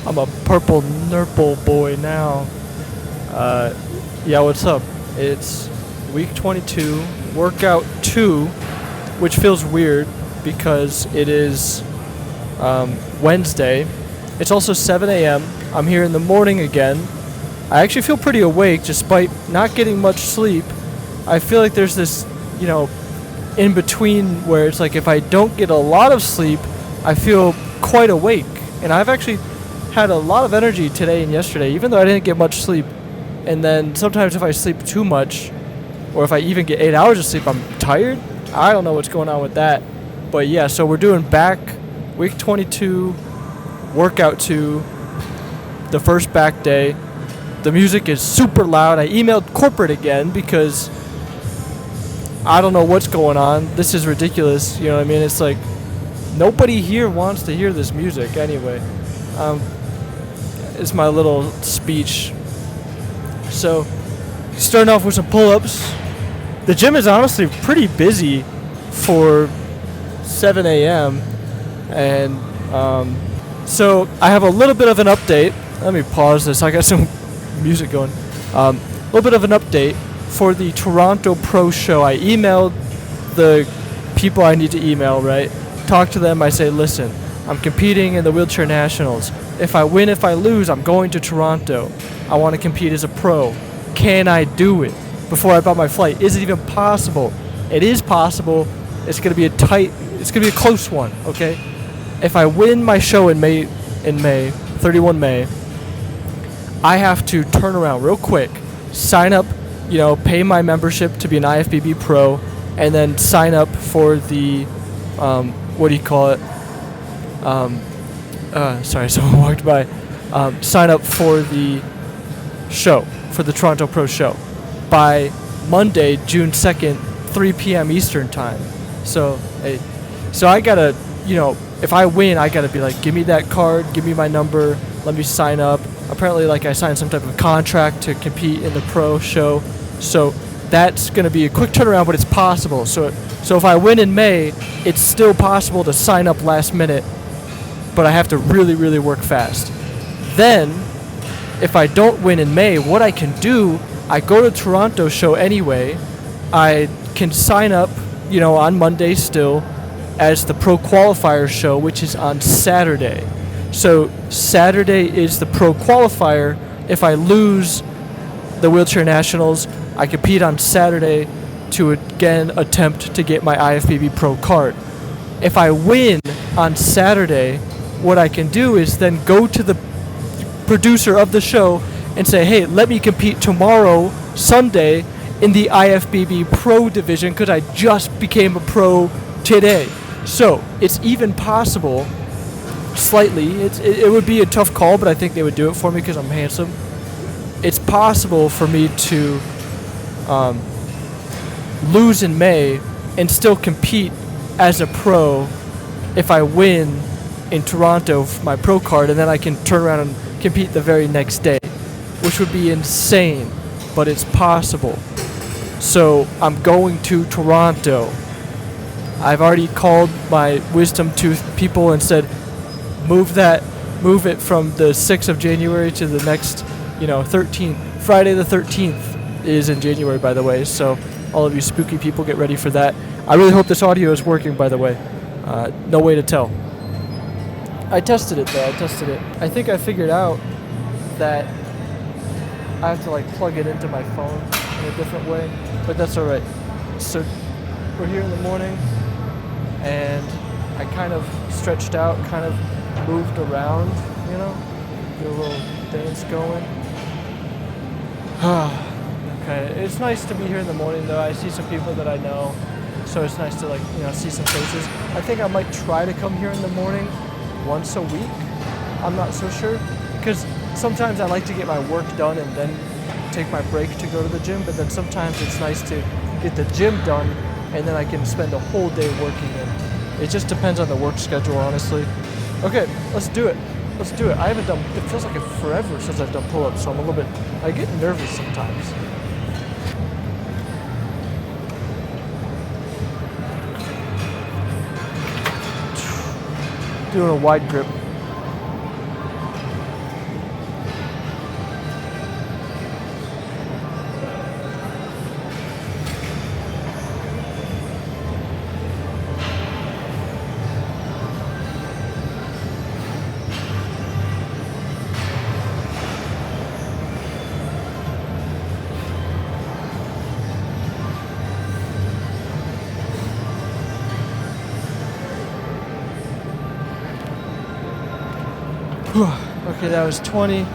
I'm a purple nurple boy now. Yeah, what's up? It's week 22, workout 2, which feels weird because it is Wednesday. It's also 7 a.m. I'm here in the morning again. I actually feel pretty awake despite not getting much sleep. I feel like there's this, in between where it's like if I don't get a lot of sleep, I feel quite awake. And I've actually had a lot of energy today and yesterday, even though I didn't get much sleep. And then sometimes if I sleep too much, or if I even get 8 hours of sleep, I'm tired. I don't know what's going on with that. But yeah, so we're doing back week 22, workout 2, the first back day. The music is super loud. I emailed corporate again because I don't know what's going on. This is ridiculous. You know what I mean? It's like nobody here wants to hear this music anyway. It's my little speech. So, starting off with some pull-ups. The gym is honestly pretty busy for 7 a.m. And so I have a little bit of an update. Let me pause this. I got some music going. A little bit of an update for the Toronto Pro Show. I emailed the people I need to email, right? Talk to them. I say, listen, I'm competing in the Wheelchair Nationals. If I win, if I lose, I'm going to Toronto. I want to compete as a pro. Can I do it before I buy my flight? Is it even possible? It is possible. It's going to be it's going to be a close one, okay? If I win my show in May, 31 May, I have to turn around real quick, sign up, pay my membership to be an IFBB pro, and then sign up for the, sorry, someone walked by. Sign up for the show, for the Toronto Pro Show, by Monday, June 2nd, 3 p.m. Eastern Time. So I gotta, if I win, I gotta be like, give me that card, give me my number, let me sign up. Apparently, I signed some type of contract to compete in the pro show. So that's going to be a quick turnaround, but it's possible. So if I win in May, it's still possible to sign up last minute, but I have to really, really work fast. Then, if I don't win in May, what I can do, I go to Toronto show anyway. I can sign up, on Monday still as the pro qualifier show, which is on Saturday. So Saturday is the pro qualifier. If I lose the Wheelchair Nationals, I compete on Saturday to again attempt to get my IFBB pro card. If I win on Saturday, what I can do is then go to the producer of the show and say, hey, let me compete tomorrow, Sunday, in the IFBB pro division because I just became a pro today. So it's even possible. Slightly. It would be a tough call, but I think they would do it for me because I'm handsome. It's possible for me to lose in May and still compete as a pro if I win in Toronto for my pro card, and then I can turn around and compete the very next day, which would be insane, but it's possible. So I'm going to Toronto. I've already called my wisdom tooth people and said, move it from the 6th of January to the next, 13th. Friday the 13th is in January, by the way, so all of you spooky people get ready for that. I really hope this audio is working, by the way. No way to tell. I tested it, though. I think I figured out that I have to, plug it into my phone in a different way, but that's all right. So we're here in the morning, and I kind of stretched out, kind of moved around, get a little dance going. Okay, it's nice to be here in the morning though. I see some people that I know, so it's nice to see some faces. I think I might try to come here in the morning once a week. I'm not so sure, because sometimes I like to get my work done and then take my break to go to the gym, but then sometimes it's nice to get the gym done and then I can spend a whole day working in. It just depends on the work schedule, honestly. Okay, let's do it. I haven't done, it feels like forever since I've done pull-ups, so I get nervous sometimes. Doing a wide grip. Okay, that was 20.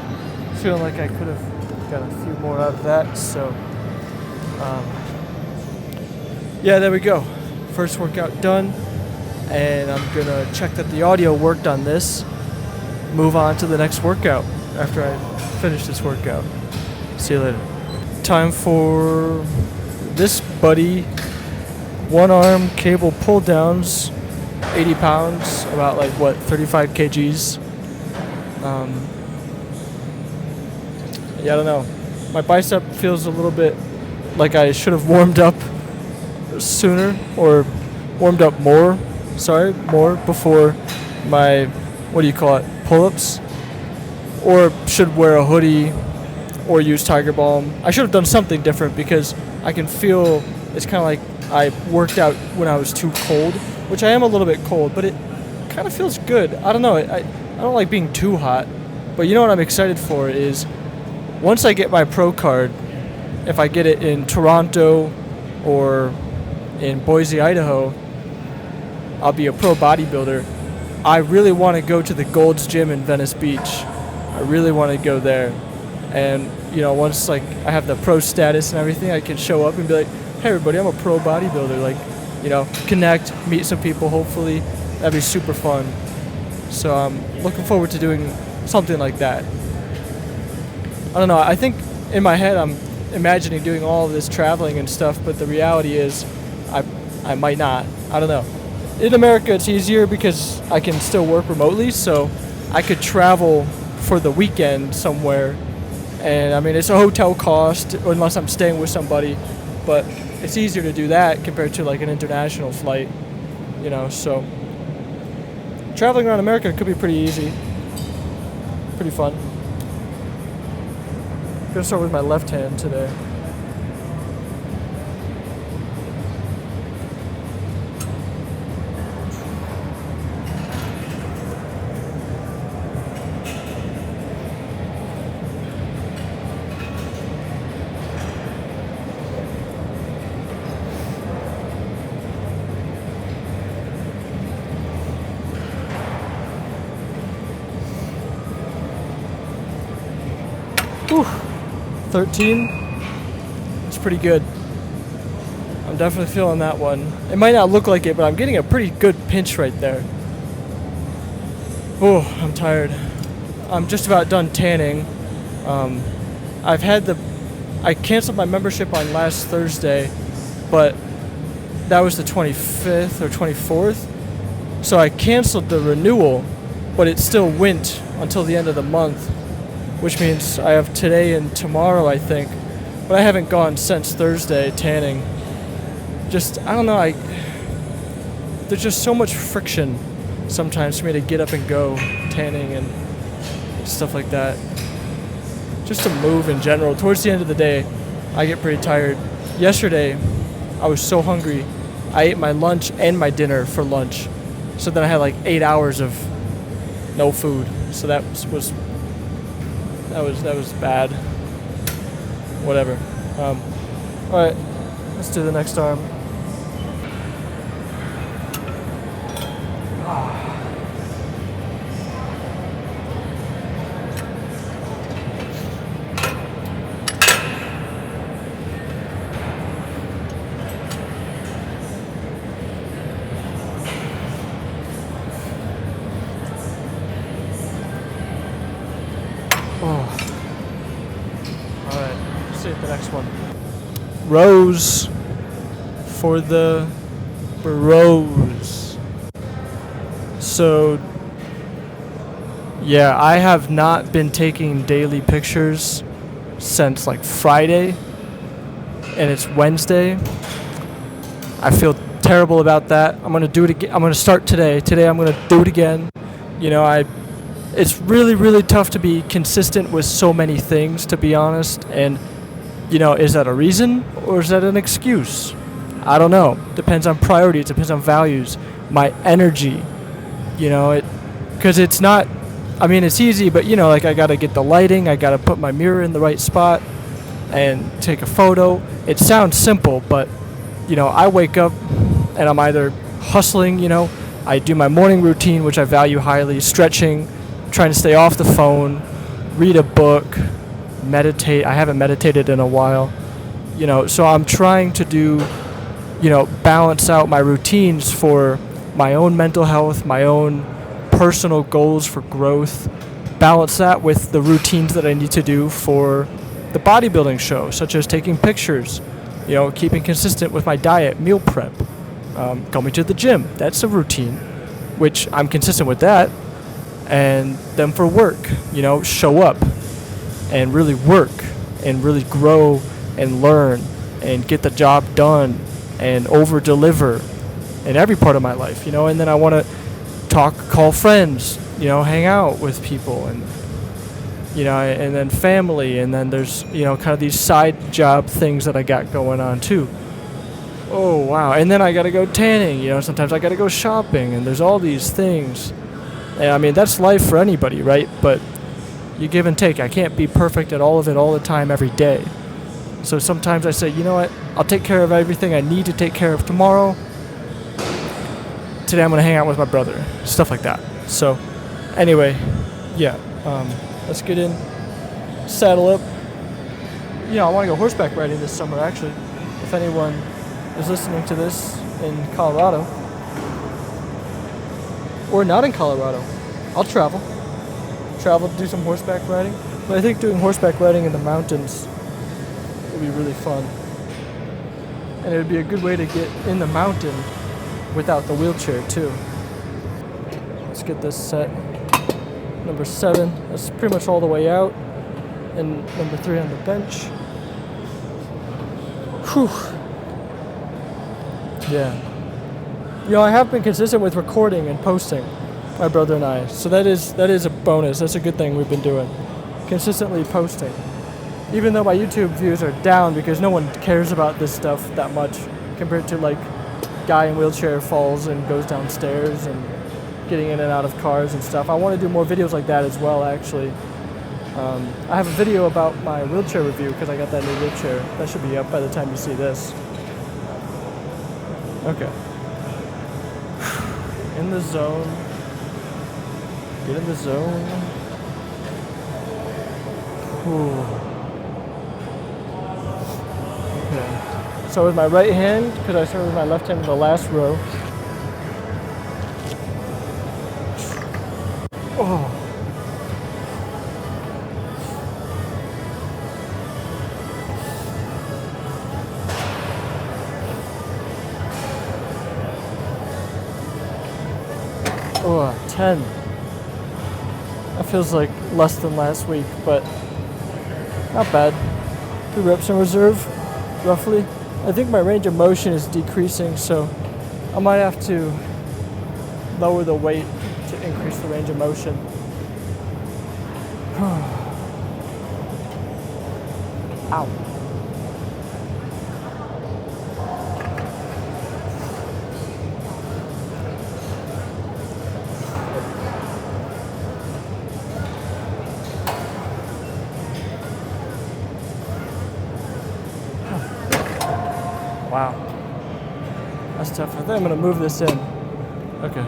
Feeling like I could have got a few more out of that. So, yeah, there we go. First workout done. And I'm going to check that the audio worked on this. Move on to the next workout after I finish this workout. See you later. Time for this buddy. One arm cable pull downs, 80 pounds, about like what, 35 kgs. Yeah, I don't know. My bicep feels a little bit like I should have warmed up sooner, or warmed up more before my, what do you call it, pull-ups, or should wear a hoodie or use Tiger Balm. I should have done something different because I can feel it's kind of like I worked out when I was too cold, which I am a little bit cold, but it kind of feels good. I don't know. I don't like being too hot, but you know what I'm excited for is once I get my pro card, if I get it in Toronto or in Boise, Idaho, I'll be a pro bodybuilder. I really want to go to the Gold's Gym in Venice Beach. I really want to go there. And, you know, once like I have the pro status and everything, I can show up and be like, hey everybody, I'm a pro bodybuilder. Like, you know, connect, meet some people, hopefully. That'd be super fun. So I'm looking forward to doing something like that. I don't know, I think in my head I'm imagining doing all of this traveling and stuff, but the reality is I might not. I don't know. In America it's easier because I can still work remotely, so I could travel for the weekend somewhere. And I mean, it's a hotel cost unless I'm staying with somebody, but it's easier to do that compared to like an international flight, you know, so traveling around America could be pretty easy, pretty fun. I'm gonna start with my left hand today. Whew. 13. It's pretty good. I'm definitely feeling that one. It might not look like it, but I'm getting a pretty good pinch right there. Oh, I'm tired. I'm just about done tanning. I canceled my membership on last Thursday, but that was the 25th or 24th. So I canceled the renewal, but it still went until the end of the month, which means I have today and tomorrow, I think. But I haven't gone since Thursday tanning. Just, I don't know, there's just so much friction sometimes for me to get up and go tanning and stuff like that. Just to move in general. Towards the end of the day, I get pretty tired. Yesterday, I was so hungry. I ate my lunch and my dinner for lunch. So then I had like 8 hours of no food. So that was bad. Whatever. Alright, let's do the next arm. The next one. Rows for the bros. So yeah, I have not been taking daily pictures since like Friday, and it's Wednesday. I feel terrible about that. I'm gonna do it again. I'm gonna start today. Today I'm gonna do it again. You know, it's really, really tough to be consistent with so many things, to be honest. And you know, is that a reason or is that an excuse? I don't know. Depends on priorities, depends on values, my energy, you know, because it's not, I mean, it's easy, but you know, like I got to get the lighting, I got to put my mirror in the right spot and take a photo. It sounds simple, but you know, I wake up and I'm either hustling, you know, I do my morning routine, which I value highly, stretching, trying to stay off the phone, read a book, meditate. I haven't meditated in a while, so I'm trying to do, balance out my routines for my own mental health, my own personal goals for growth, balance that with the routines that I need to do for the bodybuilding show, such as taking pictures, keeping consistent with my diet, meal prep, coming to the gym. That's a routine, which I'm consistent with that. And then for work, show up and really work and really grow and learn and get the job done and over deliver in every part of my life, and then I want to call friends, hang out with people, and and then family, and then there's kind of these side job things that I got going on too. Oh wow. And then I gotta go tanning, sometimes I gotta go shopping, and there's all these things. And I mean, that's life for anybody, right? But you give and take. I can't be perfect at all of it all the time every day. So sometimes I say, you know what, I'll take care of everything I need to take care of tomorrow. Today I'm going to hang out with my brother. Stuff like that. So anyway, yeah, let's get in, saddle up. I want to go horseback riding this summer, actually. If anyone is listening to this in Colorado, or not in Colorado, I'll travel to do some horseback riding. But I think doing horseback riding in the mountains would be really fun. And it would be a good way to get in the mountain without the wheelchair too. Let's get this set. Number 7, that's pretty much all the way out. And number 3 on the bench. Whew. Yeah. I have been consistent with recording and posting, my brother and I. So that is a bonus. That's a good thing we've been doing. Consistently posting. Even though my YouTube views are down because no one cares about this stuff that much compared to like guy in wheelchair falls and goes downstairs and getting in and out of cars and stuff. I want to do more videos like that as well, actually. I have a video about my wheelchair review because I got that new wheelchair. That should be up by the time you see this. Okay. In the zone. Get in the zone. Whew. Okay. So with my right hand, because I started with my left hand in the last row. Oh. Oh, 10. That feels like less than last week, but not bad. 2 reps in reserve, roughly. I think my range of motion is decreasing, so I might have to lower the weight to increase the range of motion. Ow. Wow. That's tough. I think I'm going to move this in. Okay.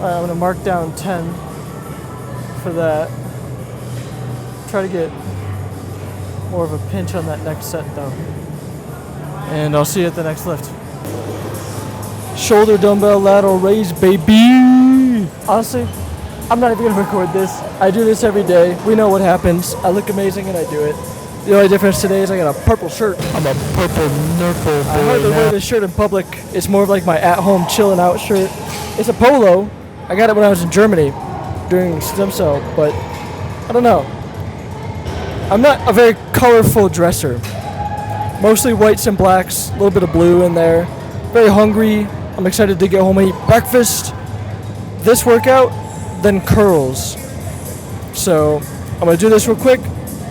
Alright, I'm going to mark down 10 for that. Try to get more of a pinch on that next set though. And I'll see you at the next lift. Shoulder dumbbell lateral raise, baby! Honestly, I'm not even going to record this. I do this every day. We know what happens. I look amazing and I do it. The only difference today is I got a purple shirt. I'm a purple nurple boy. I hardly wear this shirt in public. It's more of like my at-home chilling out shirt. It's a polo. I got it when I was in Germany during stem cell, but I don't know. I'm not a very colorful dresser. Mostly whites and blacks, a little bit of blue in there. Very hungry. I'm excited to get home and eat breakfast. This workout, then curls. So I'm gonna do this real quick.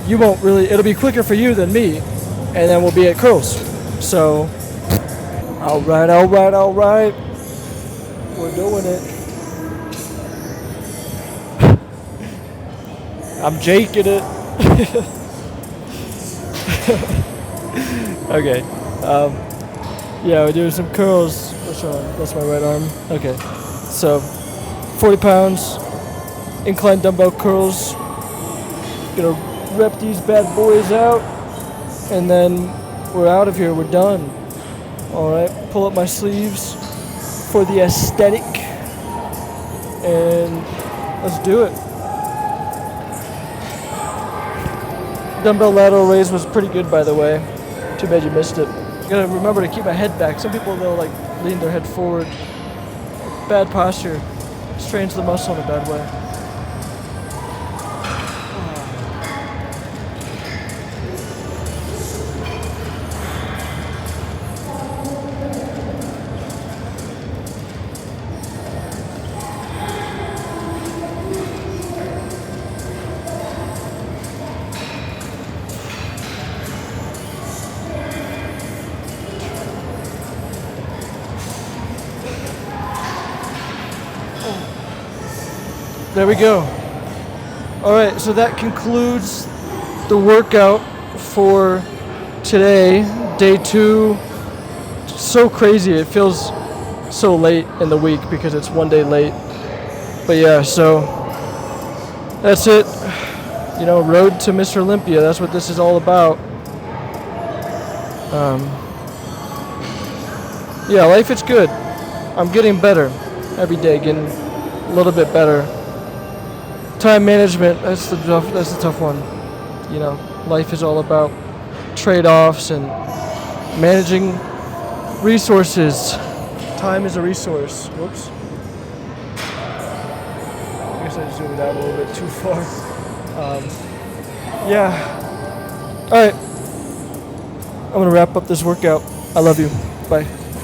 You won't really, it'll be quicker for you than me, and then we'll be at curls. So, alright. We're doing it. I'm jaking it. Okay. Yeah, we're doing some curls. Which one? That's my right arm. Okay. So, 40 pounds, incline dumbbell curls. Gonna rep these bad boys out, and then we're out of here. We're done. All right, pull up my sleeves for the aesthetic, and let's do it. Dumbbell lateral raise was pretty good, by the way. Too bad you missed it. Gotta remember to keep my head back. Some people, they'll like lean their head forward. Bad posture strains the muscle in a bad way. There we go. All right, so that concludes the workout for today, day 2. So crazy, it feels so late in the week because it's one day late. But yeah, so that's it. You know, road to Mr. Olympia, that's what this is all about. Yeah, life is good. I'm getting better every day, getting a little bit better. Time management, that's the tough one. You know, life is all about trade-offs and managing resources. Time is a resource. Whoops. I guess I zoomed out a little bit too far. Yeah. All right. I'm going to wrap up this workout. I love you. Bye.